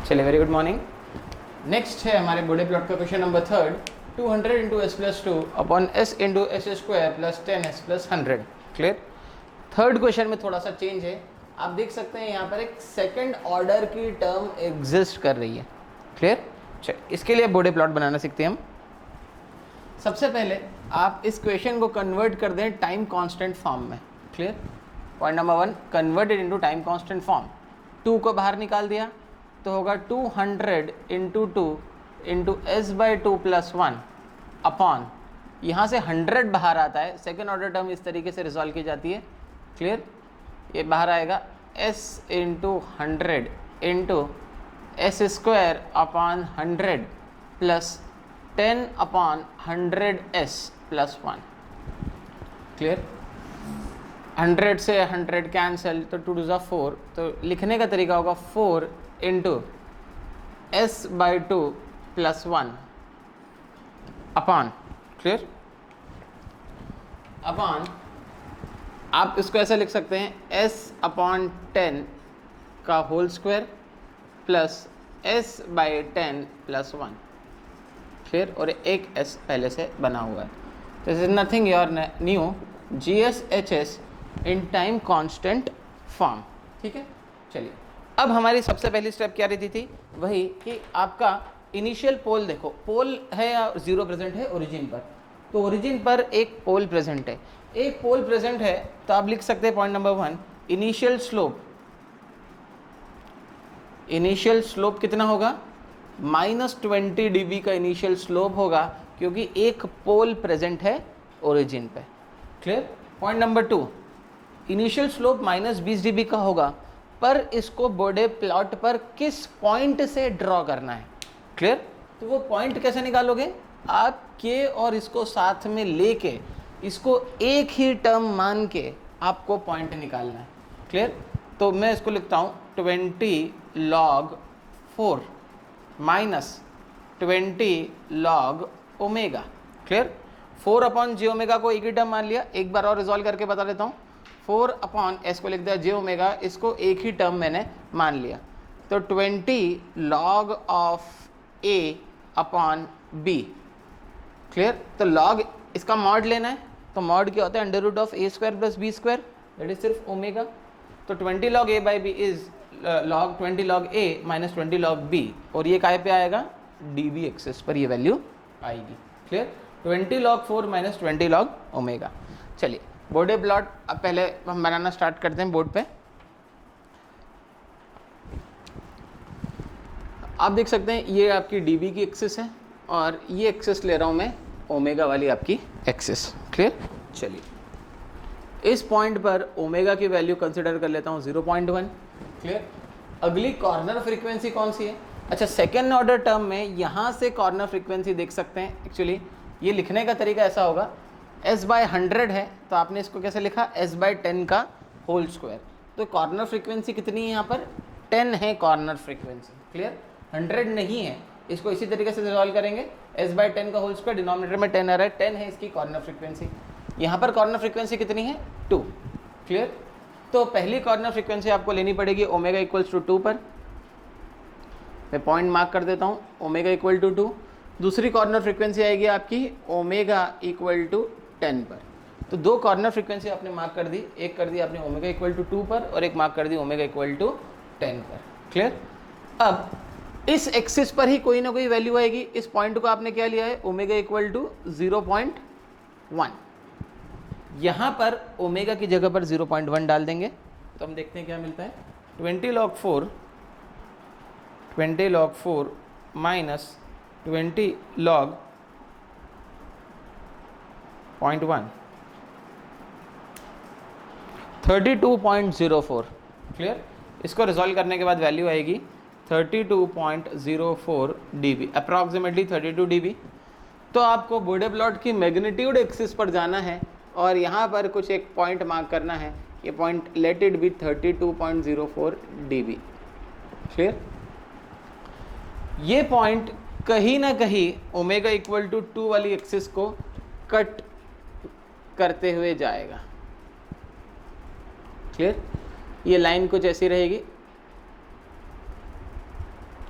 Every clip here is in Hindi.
चलिए, वेरी गुड मॉर्निंग। नेक्स्ट है हमारे बॉडी प्लॉट का question number 3, 200 into S plus 2 upon S into S square plus 10s plus 100। Clear. Third question में थोड़ा सा चेंज है। आप देख सकते हैं यहाँ पर एक सेकंड ऑर्डर की टर्म एग्जिस्ट कर रही है। क्लियर। चलिए, इसके लिए बॉडी प्लॉट बनाना सीखते हैं हम। सबसे पहले आप इस क्वेश्चन को कन्वर्ट कर दें टाइम कांस्टेंट फॉर्म में। Clear. Point number 1, converted into time constant form. 2 को बाहर निकाल दिया तो होगा 200 into 2 into S by 2 plus 1 upon, यहाँ से 100 बाहर आता है। सेकेंड ऑर्डर टर्म इस तरीके से रिजॉल्व की जाती है। क्लियर। ये बाहर आएगा s into 100 into S square upon 100 plus 10 upon 100s plus 1। Clear. 100 से 100 कैंसिल तो 2 2 4, तो लिखने का तरीका होगा 4 into S by 2 plus 1 upon. Clear. Upon, आप इसको ऐसे लिख सकते हैं s अपॉन 10 का whole square plus s by 10 plus 1। Clear. और एक s पहले से बना हुआ है। This is nothing your new GSHS in time constant form. ठीक है। चलिए, अब हमारी सबसे पहली स्टेप क्या रहती थी, वही कि आपका इनिशियल पोल देखो, पोल है या जीरो प्रेजेंट है ओरिजिन पर, तो ओरिजिन पर एक पोल प्रेजेंट है। एक पोल प्रेजेंट है तो आप लिख सकते हैं point number 1, initial slope. Initial slope कितना होगा, -20 dB का इनिशियल स्लोप होगा, क्योंकि एक पोल प्रेजेंट है ओरिजिन पे। Clear. Point number 2, initial slope -20 dB का होगा, पर इसको बॉडी प्लॉट पर किस पॉइंट से ड्रॉ करना है। क्लियर। तो वो पॉइंट कैसे निकालोगे, आप के और इसको साथ में लेके इसको एक ही टर्म मान के आपको पॉइंट निकालना है। क्लियर। तो मैं इसको लिखता हूँ 20 log 4 minus 20 log omega. Clear. 4 upon J omega को एक ही टर्म मान लिया। एक बार और रिजॉल्व करके बता देता हूँ। 4 अपॉन एस को लिख दिया जे ओमेगा, इसको एक ही टर्म मैंने मान लिया। तो 20 log of A upon B. Clear. तो लॉग इसका मॉड लेना है, तो मॉड क्या होता है, under root of A square plus B square, that is सिर्फ ओमेगा। तो 20 log A by B is log 20 log A minus 20 log B, और ये काय पे आएगा, डी बी एक्सेस पर ये वैल्यू आएगी। Clear. 20 log 4 minus 20 log omega. चलिए, बॉडी प्लॉट अब पहले हम बनाना स्टार्ट करते हैं बोर्ड पे। आप देख सकते हैं ये आपकी डीबी की एक्सिस है, और ये एक्सिस ले रहा हूँ मैं ओमेगा वाली आपकी एक्सिस। क्लियर। चलिए, इस पॉइंट पर ओमेगा की वैल्यू कंसिडर कर लेता हूँ 0.1। क्लियर। अगली कॉर्नर फ्रीक्वेंसी कौन सी है, अच्छा सेकेंड ऑर्डर टर्म में यहाँ से कॉर्नर फ्रीक्वेंसी देख सकते हैं। एक्चुअली ये लिखने का तरीका ऐसा होगा, s बाई 100 है तो आपने इसको कैसे लिखा, s बाई 10 का होल स्क्वायर। तो कॉर्नर फ्रीक्वेंसी कितनी है यहाँ पर, 10 है कॉर्नर फ्रीक्वेंसी। क्लियर। 100 नहीं है, इसको इसी तरीके से रिजॉल्व करेंगे। s बाई 10 का होल स्क्वायर, डिनोमिनेटर में 10 आ रहा है, 10 है इसकी कॉर्नर फ्रीक्वेंसी। यहाँ पर कॉर्नर फ्रीक्वेंसी कितनी है, 2। क्लियर। तो पहली कॉर्नर फ्रीक्वेंसी आपको लेनी पड़ेगी ओमेगा इक्वल्स टू 2 पर। मैं पॉइंट मार्क कर देता हूँ, ओमेगा इक्वल टू 2। दूसरी कॉर्नर फ्रीक्वेंसी आएगी आपकी ओमेगा इक्वल टू 10 पर। तो 2 कॉर्नर फ्रीक्वेंसी आपने मार्क कर दी, एक कर दी आपने ओमेगा इक्वल टू 2 पर, और एक मार्क कर दी ओमेगा इक्वल टू 10 पर। क्लियर। अब इस एक्सिस पर ही कोई ना कोई वैल्यू आएगी। इस पॉइंट को आपने क्या लिया है, ओमेगा इक्वल टू 0.1। यहाँ पर ओमेगा की जगह पर 0.1 डाल देंगे, तो हम देखते हैं क्या मिलता है। 20 log 4 माइनस 20 log 0.1, 32.04। क्लियर। इसको रिजॉल्व करने के बाद वैल्यू आएगी 32.04 dB, अप्रॉक्सीमेटली 32 dB। तो आपको बॉडी प्लॉट की मैग्नीट्यूड एक्सिस पर जाना है, और यहाँ पर कुछ एक पॉइंट मार्क करना है। ये point let it be 32.04 dB। Clear. ये पॉइंट कहीं ना कहीं ओमेगा इक्वल टू 2 वाली एक्सिस को कट करते हुए जाएगा। क्लियर। ये लाइन कुछ ऐसी रहेगी,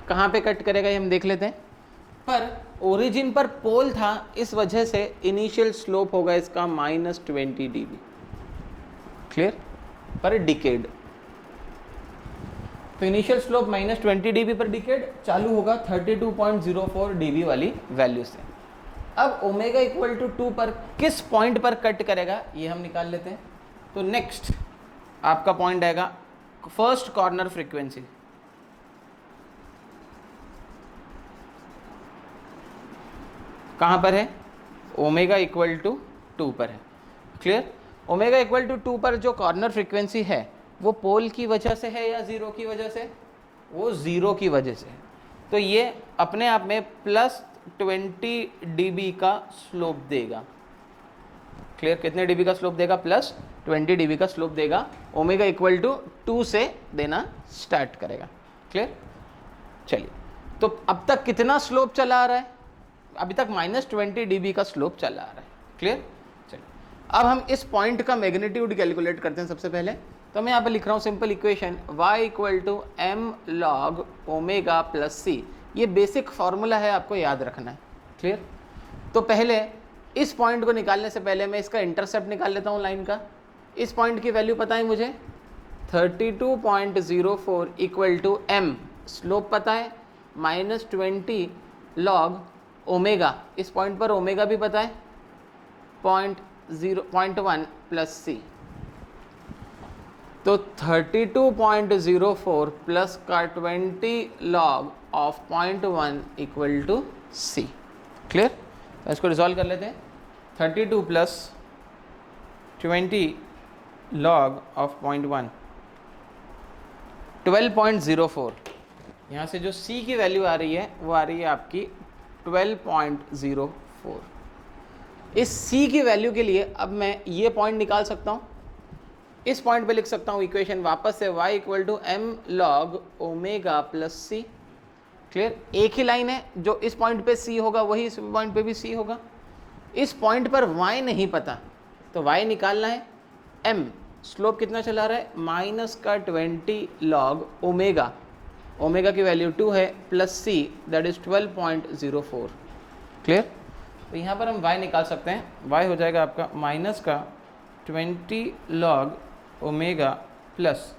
कहाँ पे कट करेगा ये हम देख लेते हैं। पर ओरिजिन पर पोल था, इस वजह से इनिशियल स्लोप होगा इसका -20 dB, क्लियर, पर डिकेड। तो इनिशियल स्लोप -20 dB पर डिकेड चालू होगा 32.04 dB वाली वैल्यू से। अब ओमेगा इक्वल टू 2 पर किस पॉइंट पर कट करेगा ये हम निकाल लेते हैं। तो नेक्स्ट आपका पॉइंट आएगा फर्स्ट कॉर्नर फ्रीक्वेंसी। कहाँ पर है? ओमेगा इक्वल टू 2 पर है, क्लियर। ओमेगा इक्वल टू 2 पर जो कॉर्नर फ्रीक्वेंसी है वो पोल की वजह से है या ज़ीरो की वजह से? वो ज़ीरो की वजह से है। तो ये अपने आप में +20 dB का स्लोप देगा, क्लियर। कितने dB का स्लोप देगा? +20 dB का स्लोप देगा। ओमेगा इक्वल टू 2 से देना स्टार्ट करेगा, क्लियर। चलिए, तो अब तक कितना स्लोप चला आ रहा है? अभी तक -20 dB का स्लोप चला आ रहा है, क्लियर। चलिए, अब हम इस पॉइंट का मैग्नीट्यूड कैलकुलेट करते हैं सबसे पहले। तो मैं यहाँ पर लिख रहा हूँ simple equation y equal to m log omega plus c। ये बेसिक फार्मूला है, आपको याद रखना है, क्लियर। तो पहले इस पॉइंट को निकालने से पहले मैं इसका इंटरसेप्ट निकाल लेता हूँ लाइन का। इस पॉइंट की वैल्यू पता है मुझे 32.04 इक्वल टू m, स्लोप पता है -20 log ओमेगा, इस पॉइंट पर ओमेगा भी पता है 0.1 प्लस c। तो 32.04 प्लस का 20 log of 0.1 equal to c, clear. तो इसको रिजॉल्व कर लेते हैं। 32 प्लस 20 log ऑफ 0.1 12.04। यहाँ से जो c की वैल्यू आ रही है वो आ रही है आपकी 12.04। इस c की वैल्यू के लिए अब मैं ये पॉइंट निकाल सकता हूँ, इस पॉइंट पे लिख सकता हूँ इक्वेशन वापस से y equal to m log omega plus c, clear. एक ही लाइन है, जो इस पॉइंट पे c होगा वही इस पॉइंट पे भी c होगा। इस पॉइंट पर y नहीं पता, तो y निकालना है। m स्लोप कितना चला रहा है? -20 log ओमेगा, ओमेगा की वैल्यू 2 है, plus c that is 12.04, clear. तो यहाँ पर हम y निकाल सकते हैं। y हो जाएगा आपका -20 log omega plus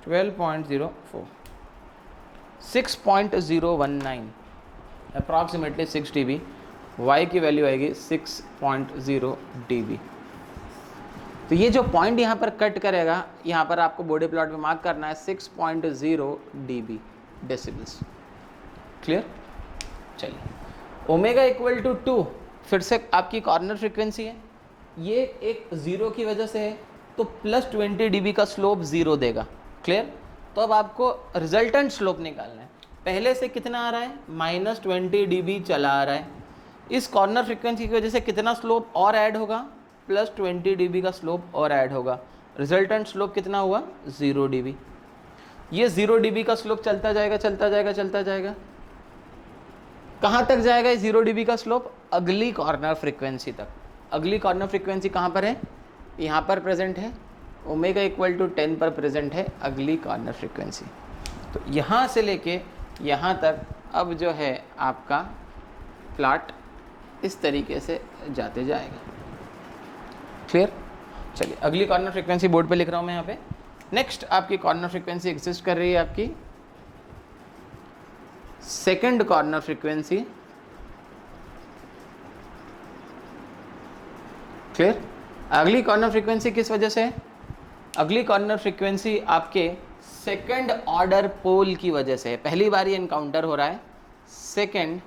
12.04, 6.019 approximately 6 dB। y की वैल्यू आएगी 6.0 dB। तो ये जो पॉइंट यहाँ पर कट करेगा, यहाँ पर आपको बॉडी प्लॉट में मार्क करना है 6.0 dB डेसिबल्स, क्लियर। चलिए, ओमेगा इक्वल टू 2 फिर से आपकी कॉर्नर फ्रीक्वेंसी है, ये एक ज़ीरो की वजह से है, तो +20 dB का स्लोप ज़ीरो देगा, क्लियर। तो अब आपको रिजल्टेंट स्लोप निकालना है। पहले से कितना आ रहा है? -20 dB चला आ रहा है। इस कॉर्नर फ्रीक्वेंसी की वजह से कितना स्लोप और ऐड होगा? +20 dB का स्लोप और ऐड होगा। रिजल्टेंट स्लोप कितना हुआ? 0 dB। ये 0 dB का स्लोप चलता जाएगा चलता जाएगा चलता जाएगा। कहाँ तक जाएगा ये 0 dB का स्लोप? अगली कॉर्नर फ्रीक्वेंसी तक। अगली कॉर्नर फ्रीक्वेंसी कहाँ पर है? यहाँ पर प्रेजेंट है, ओमेगा इक्वल टू 10 पर प्रेजेंट है अगली कॉर्नर फ्रीक्वेंसी। तो यहाँ से लेके यहाँ तक अब जो है आपका प्लॉट इस तरीके से जाते जाएगा, क्लियर। चलिए, अगली कॉर्नर फ्रीक्वेंसी बोर्ड पे लिख रहा हूँ मैं यहाँ पे। नेक्स्ट आपकी कॉर्नर फ्रीक्वेंसी एग्जिस्ट कर रही है आपकी सेकंड कॉर्नर फ्रीक्वेंसी, क्लियर। अगली कॉर्नर फ्रीक्वेंसी किस वजह से है? अगली कॉर्नर फ्रीक्वेंसी आपके सेकंड ऑर्डर पोल की वजह से है। पहली बार ये इनकाउंटर हो रहा है सेकंड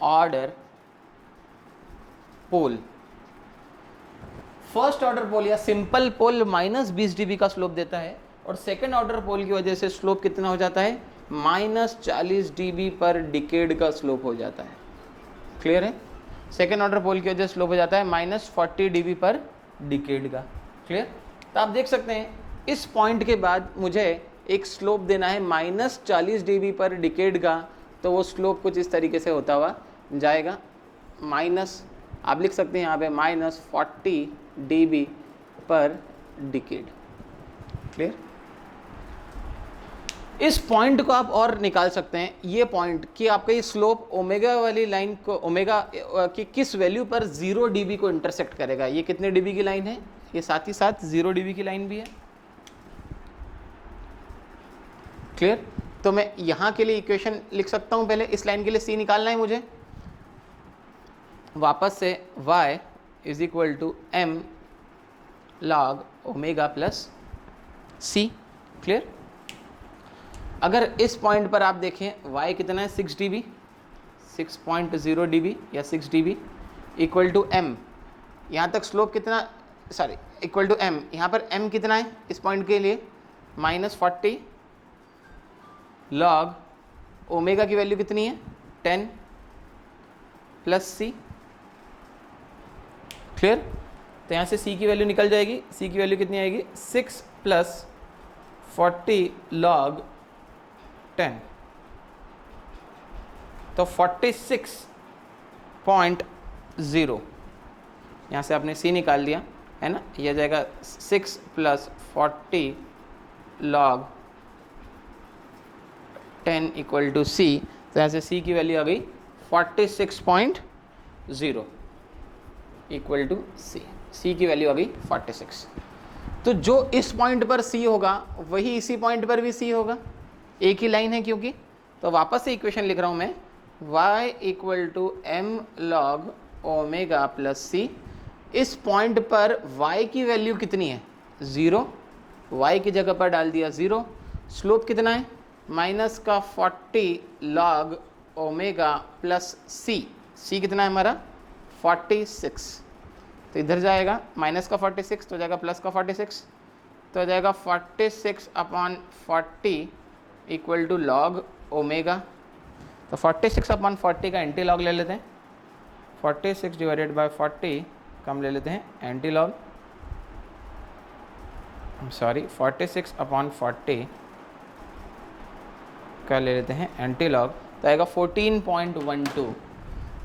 ऑर्डर पोल। फर्स्ट ऑर्डर पोल या सिंपल पोल -20 dB का स्लोप देता है, और सेकंड ऑर्डर पोल की वजह से स्लोप कितना हो जाता है? -40 dB पर डिकेड का स्लोप हो जाता है, क्लियर है। सेकंड ऑर्डर पोल की वजह से स्लोप हो जाता है -40 dB पर डिकेड का, क्लियर। तो आप देख सकते हैं इस पॉइंट के बाद मुझे एक स्लोप देना है -40 dB पर डिकेड का, तो वो स्लोप कुछ इस तरीके से होता हुआ जाएगा। आप लिख सकते हैं यहाँ पे -40 dB पर डिकेड, क्लियर। इस पॉइंट को आप और निकाल सकते हैं, ये पॉइंट कि आपका ये स्लोप ओमेगा वाली लाइन को ओमेगा की किस वैल्यू पर 0 dB को इंटरसेक्ट करेगा। ये कितने dB की लाइन है, ये साथ ही साथ 0 dB की लाइन भी है। क्लियर? तो मैं यहाँ के लिए इक्वेशन लिख सकता हूँ, पहले इस लाइन के लिए C निकालना है मुझे, वापस से y is equal to m log omega plus C। Clear? अगर इस पॉइंट पर आप देखें y कितना है 6 dB, 6.0 dB या 6 dB इक्वल टू m, यहाँ तक स्लोप कितना, सॉरी इक्वल टू m, यहाँ पर m कितना है इस पॉइंट के लिए -40 log ओमेगा की वैल्यू कितनी है 10 प्लस C। क्लियर? तो यहाँ से C की वैल्यू निकल जाएगी, C की वैल्यू कितनी आएगी 6 प्लस 40 log 10, तो 46.0, यहाँ से आपने C निकाल दिया है ना, यह जाएगा 6 plus 40 log 10 equal to C। तो यहाँ से C की वैल्यू आ गई 46.0 इक्वल टू C। C की वैल्यू आ गई 46। तो जो इस पॉइंट पर C होगा वही इसी पॉइंट पर भी C होगा, एक ही लाइन है क्योंकि। तो वापस से इक्वेशन लिख रहा हूँ मैं, y equal to m log omega plus C। इस पॉइंट पर y की वैल्यू कितनी है 0, y की जगह पर डाल दिया 0, स्लोप कितना है -40 log omega plus C। C कितना है हमारा 46, तो इधर जाएगा -46 तो जाएगा +46, तो आ जाएगा 46/40 इक्वल टू लॉग ओमेगा। तो 46/40 का एंटी लॉग ले लेते हैं, 46 डिवाइडेड बाय 40 का हम ले लेते हैं एंटी लॉग, सॉरी 46/40 का ले लेते हैं एंटी लॉग, तो आएगा 14.12।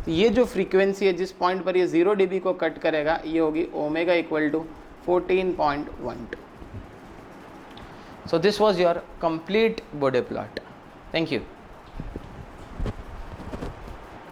तो ये जो फ्रीक्वेंसी है जिस पॉइंट पर ये 0 dB को कट करेगा ये होगी omega equal to 14.12। So this was your complete Bode plot. Thank you.